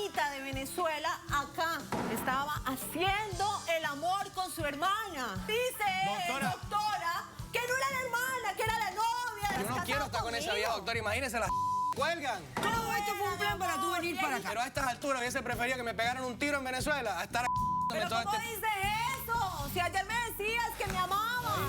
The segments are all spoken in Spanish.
hermanita de Venezuela acá. Estaba haciendo el amor con su hermana. Dice, doctora, que no era la hermana, que era la novia. Yo no quiero estar con esa vieja, doctora. Imagínese, las cuelgan. Todo esto fue un plan para tú venir para acá. Pero a estas alturas hubiese preferido que me pegaran un tiro en Venezuela a estar ¿Pero cómo dices eso? Si ayer me decías que me amabas.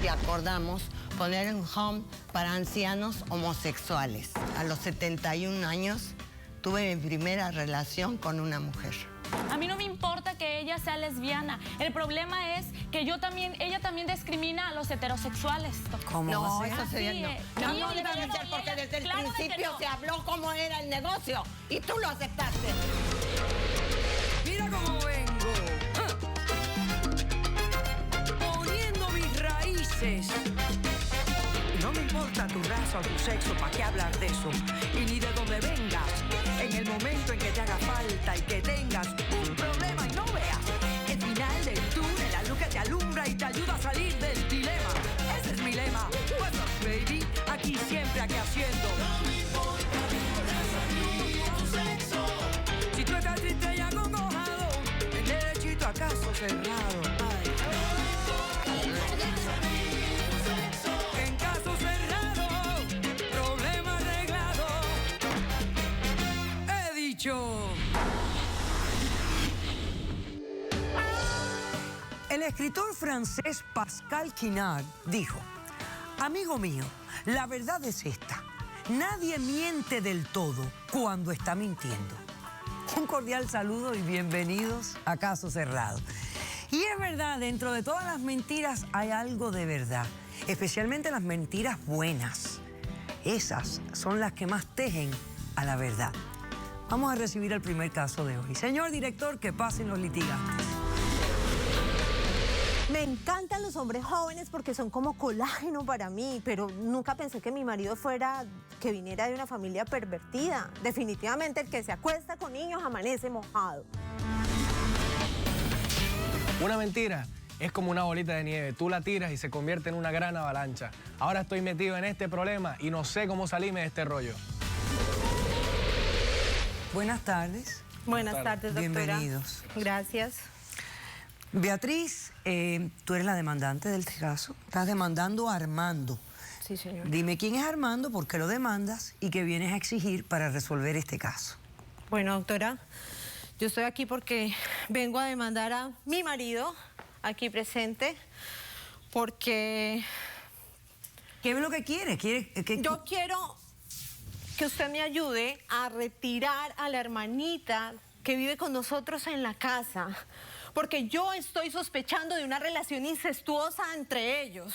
Y acordamos poner un home para ancianos homosexuales. A los 71 años tuve mi primera relación con una mujer. A mí no me importa que ella sea lesbiana. El problema es que ella también discrimina a los heterosexuales. ¿Cómo? No, eso Así sería no. No debe ser porque desde el principio se habló cómo era el negocio y tú lo aceptaste. Mira cómo vengo. Poniendo mis raíces. No me importa tu raza o tu sexo, ¿para qué hablar de eso? Y ni de dónde vengas. En el momento en que te haga falta y que tengas un problema y no veas el final del túnel, la luz que te alumbra y te ayuda a salir del dilema. Ese es mi lema. What's up, baby? Aquí siempre, aquí haciendo. No me importa tu raza ni tu sexo. Si tú estás triste y acongojado, el derechito a caso cerrado. Ay. En caso cerrado, problema arreglado. He dicho. El escritor francés Pascal Quignard dijo: amigo mío, la verdad es esta. Nadie miente del todo cuando está mintiendo. Un cordial saludo y bienvenidos a Caso Cerrado. Y es verdad, dentro de todas las mentiras hay algo de verdad, especialmente las mentiras buenas. Esas son las que más tejen a la verdad. Vamos a recibir el primer caso de hoy. Señor director, que pasen los litigantes. Me encantan los hombres jóvenes porque son como colágeno para mí, pero nunca pensé que mi marido que viniera de una familia pervertida. Definitivamente el que se acuesta con niños amanece mojado. Una mentira es como una bolita de nieve. Tú la tiras y se convierte en una gran avalancha. Ahora estoy metido en este problema y no sé cómo salirme de este rollo. Buenas tardes. Buenas tardes, doctora. Bienvenidos. Gracias. Beatriz, tú eres la demandante del caso. Estás demandando a Armando. Sí, señor. Dime quién es Armando, por qué lo demandas y qué vienes a exigir para resolver este caso. Bueno, doctora, yo estoy aquí porque vengo a demandar a mi marido, aquí presente, porque... ¿Qué es lo que quieres? Yo quiero que usted me ayude a retirar a la hermanita que vive con nosotros en la casa, porque yo estoy sospechando de una relación incestuosa entre ellos.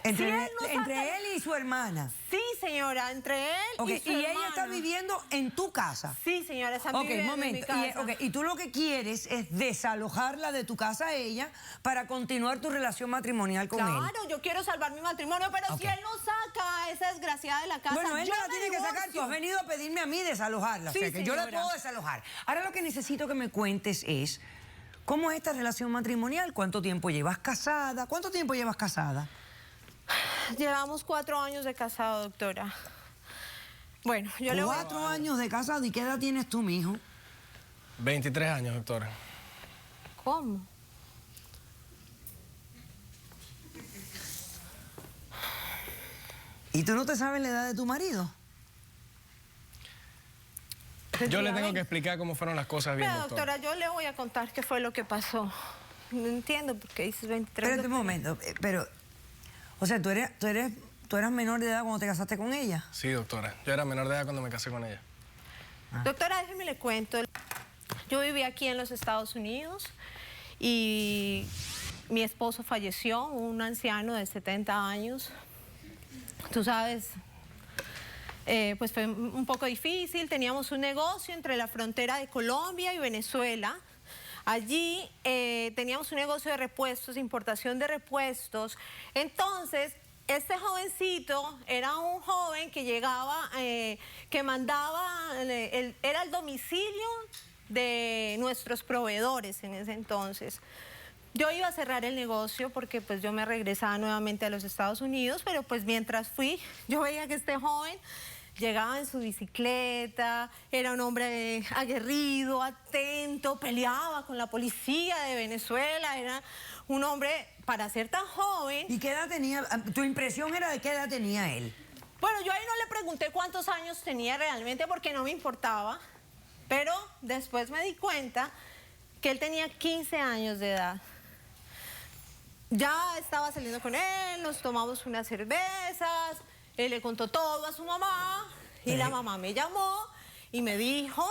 Entre él y su hermana. Sí, señora, entre él y su hermana. ¿Y ella está viviendo en tu casa? Sí, señora, está viviendo en mi casa. Y tú lo que quieres es desalojarla de tu casa a ella para continuar tu relación matrimonial con él. Claro, yo quiero salvar mi matrimonio, pero si él no saca a esa desgraciada de la casa, bueno, él yo no la tiene que sacar. Tú has venido a pedirme a mí desalojarla. Sí, o sea, que yo la puedo desalojar. Ahora lo que necesito que me cuentes es cómo es esta relación matrimonial, cuánto tiempo llevas casada, Llevamos 4 años de casado, doctora. Bueno, yo le voy... 4 años de casado. ¿Y qué edad tienes tú, mijo? 23 años, doctora. ¿Cómo? ¿Y tú no te sabes la edad de tu marido? Yo le tengo que explicar cómo fueron las cosas bien, Pero, doctora, yo le voy a contar qué fue lo que pasó. No entiendo por qué dices 23. Espérate un momento, pero... O sea, ¿tú eras menor de edad cuando te casaste con ella? Sí, doctora. Yo era menor de edad cuando me casé con ella. Doctora, déjeme le cuento. Yo vivía aquí en los Estados Unidos y mi esposo falleció, un anciano de 70 años. Tú sabes, pues fue un poco difícil. Teníamos un negocio entre la frontera de Colombia y Venezuela. Allí teníamos un negocio de repuestos, importación de repuestos. Entonces, este jovencito era un joven que llegaba, que mandaba, era el domicilio de nuestros proveedores en ese entonces. Yo iba a cerrar el negocio porque pues yo me regresaba nuevamente a los Estados Unidos, pero pues mientras fui, yo veía que este joven llegaba en su bicicleta, era un hombre aguerrido, atento, peleaba con la policía de Venezuela, era un hombre, para ser tan joven... ¿Y qué edad tenía? ¿Tu impresión era de qué edad tenía él? Bueno, yo ahí no le pregunté cuántos años tenía realmente porque no me importaba, pero después me di cuenta que él tenía 15 años de edad. Ya estaba saliendo con él, nos tomamos unas cervezas, él le contó todo a su mamá y la mamá me llamó y me dijo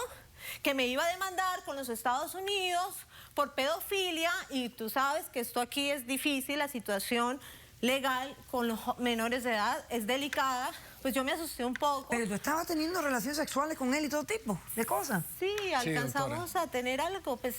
que me iba a demandar con los Estados Unidos por pedofilia y tú sabes que esto aquí es difícil, la situación legal con los menores de edad es delicada, pues yo me asusté un poco. Pero tú estabas teniendo relaciones sexuales con él y todo tipo de cosas. Sí, alcanzamos a tener algo, pues,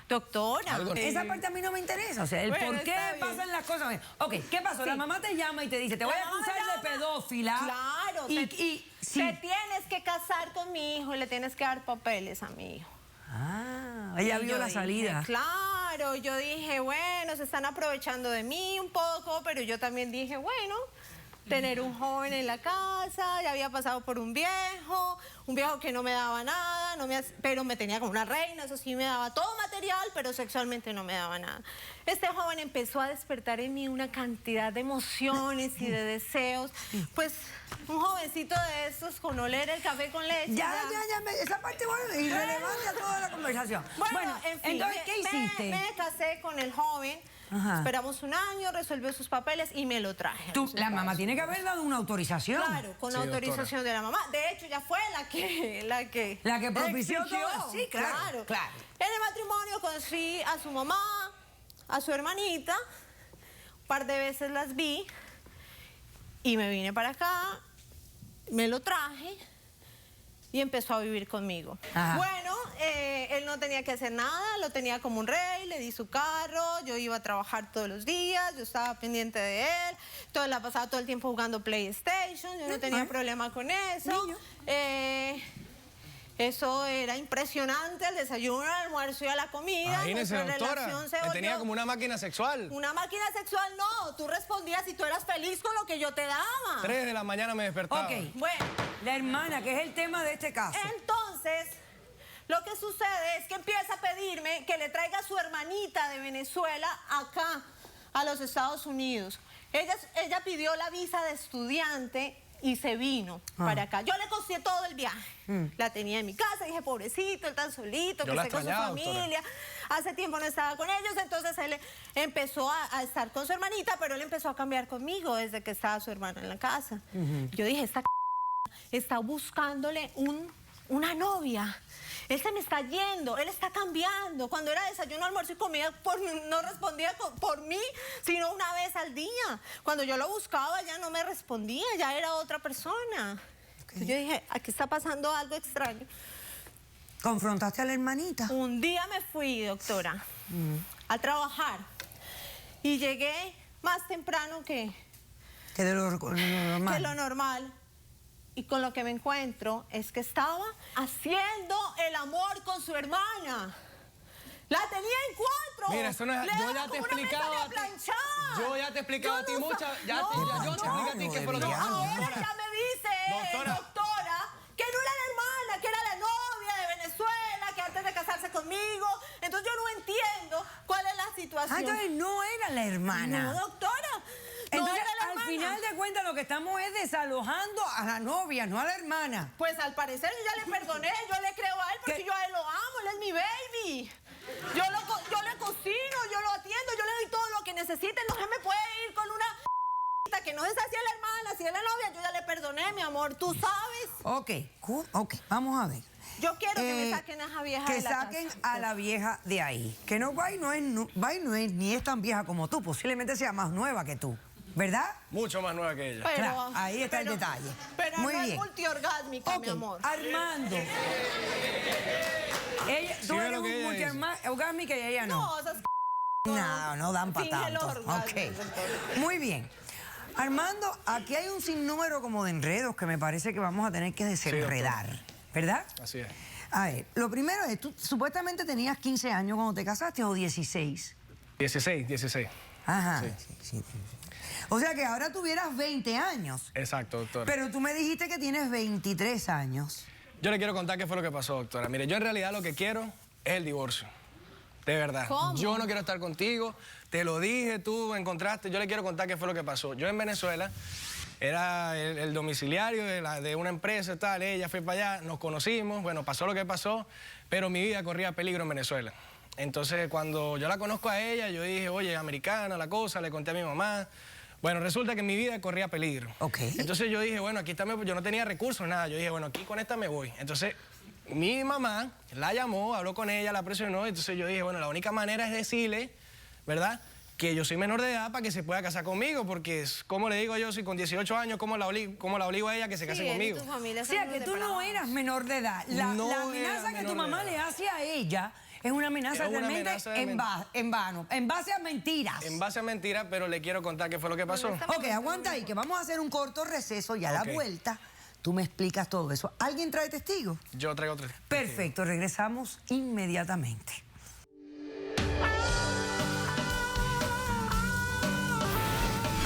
doctora. Esa parte a mí no me interesa, o sea, el Bueno, por qué está bien. pasan las cosas. Ok, ¿qué pasó? La mamá te llama y te dice, te voy a acusar de pedófila. Claro, sí. te tienes que casar con mi hijo y le tienes que dar papeles a mi hijo. Ah, ella Y vio yo la dije, salida. Claro, yo dije, bueno, se están aprovechando de mí un poco, pero yo también dije, bueno, tener un joven en la casa, ya había pasado por un viejo que no me daba nada, pero me tenía como una reina, eso sí me daba todo material, pero sexualmente no me daba nada. Este joven empezó a despertar en mí una cantidad de emociones y de deseos, pues un jovencito de estos con oler el café con leche. Ya, esa parte es irrelevante a toda la conversación. Bueno, en fin, entonces, ¿qué hiciste? Me casé con el joven, esperamos un año, resolvió sus papeles y me lo traje. La mamá tiene que haber dado una autorización. Claro, con la autorización de la mamá. De hecho, ella fue la que propició exigió. todo. Sí, claro. En el matrimonio conocí a su mamá, a su hermanita, un par de veces las vi y me vine para acá, me lo traje y empezó a vivir conmigo. Ajá. Bueno, él no tenía que hacer nada, lo tenía como un rey, le di su carro, yo iba a trabajar todos los días, yo estaba pendiente de él, la pasaba todo el tiempo jugando PlayStation, yo no tenía problema con eso. Eso era impresionante, el desayuno, el almuerzo y a la comida. Imagínese, nuestra doctora, relación se me volvió tenía como una máquina sexual. Una máquina sexual no, tú respondías y tú eras feliz con lo que yo te daba. 3 de la mañana me despertaba. Ok, Bueno, la hermana, que es el tema de este caso. entonces, lo que sucede es que empieza a pedirme que le traiga a su hermanita de Venezuela acá, a los Estados Unidos. Ella pidió la visa de estudiante y se vino para acá. Yo le costé todo el viaje. La tenía en mi casa, dije, pobrecito, él tan solito, que esté con su familia. Hace tiempo no estaba con ellos, entonces él empezó a estar con su hermanita, pero él empezó a cambiar conmigo desde que estaba su hermana en la casa. Yo dije, esta está buscándole una novia. Él se me está yendo, él está cambiando. Cuando era desayuno, almuerzo y comida, no respondía por mí, sino una vez al día. Cuando yo lo buscaba, ya no me respondía, ya era otra persona. Entonces yo dije, aquí está pasando algo extraño. ¿Confrontaste a la hermanita? Un día me fui, doctora, a trabajar. Y llegué más temprano que de lo normal. Que lo normal. Y con lo que me encuentro es que estaba haciendo el amor con su hermana. La tenía en 4. Mira, eso no es... Yo ya te he explicado a ti. Yo ya te he explicado a ti muchas... Yo te expliqué a ti que... No, ahora ya me dice, doctora, que no era la hermana, que era la novia de Venezuela, que antes de casarse conmigo. Entonces yo no entiendo cuál es la situación. Ah, entonces no era la hermana. No, doctora. Entonces, al final de cuentas, lo que estamos es desalojando a la novia, no a la hermana. Pues al parecer yo ya le perdoné, yo le creo a él porque yo a él lo amo, él es mi baby. Yo le cocino, yo lo atiendo, yo le doy todo lo que necesite, no se me puede ir con una que no es así la hermana, si es la novia, yo ya le perdoné, mi amor, tú sabes. Ok, vamos a ver. Yo quiero que me saquen a esa vieja de la casa. Que saquen a la vieja de ahí. Que no es ni es tan vieja como tú, posiblemente sea más nueva que tú. ¿Verdad? Mucho más nueva que ella. Pero, claro, ahí está el detalle. Pero muy no bien. es multiorgásmica, mi amor. Armando. Tú eres multiorgásmica y ella no. No, esas No dan para tanto. Ok. Muy bien. Armando, aquí hay un sinnúmero como de enredos que me parece que vamos a tener que desenredar. ¿Verdad? Así es. A ver, lo primero es, tú supuestamente tenías 15 años cuando te casaste o 16. 16. Ajá. Sí. Sí. O sea que ahora tuvieras 20 años. Exacto, doctora. Pero tú me dijiste que tienes 23 años. Yo le quiero contar qué fue lo que pasó, doctora. Mire, yo en realidad lo que quiero es el divorcio. De verdad. ¿Cómo? Yo no quiero estar contigo. Te lo dije, tú encontraste. Yo le quiero contar qué fue lo que pasó. Yo en Venezuela era el domiciliario de una empresa, tal. Ella fue para allá, nos conocimos. Bueno, pasó lo que pasó, pero mi vida corría peligro en Venezuela. Entonces, cuando yo la conozco a ella, yo dije, oye, americana la cosa, le conté a mi mamá. Bueno, resulta que mi vida corría peligro. Ok. Entonces yo dije, bueno, aquí está, yo no tenía recursos, nada. Yo dije, bueno, aquí con esta me voy. Entonces, mi mamá la llamó, habló con ella, la presionó. Entonces yo dije, bueno, la única manera es decirle, ¿verdad?, que yo soy menor de edad para que se pueda casar conmigo, porque ¿cómo le digo yo si con 18 años, cómo la obligo a ella que se case conmigo? Tu familia O sea que tú no eras menor de edad. La amenaza que tu mamá le hace a ella es una amenaza realmente en vano, en base a mentiras. En base a mentiras, pero le quiero contar qué fue lo que pasó. Ok, aguanta ahí, que vamos a hacer un corto receso y a la vuelta tú me explicas todo eso. ¿Alguien trae testigos? Yo traigo otro. Perfecto, regresamos inmediatamente.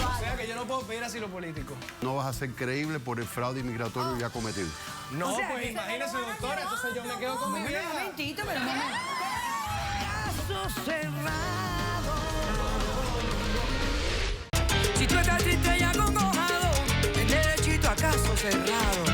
O sea que yo no puedo pedir asilo político. No vas a ser creíble por el fraude inmigratorio ya cometido. No, O sea, pues que imagínese, doctora, entonces yo me quedo con mi Un vieja. momentito, pero un momento. Caso cerrado. Si tú estás triste y acongojado, ven derechito a caso cerrado.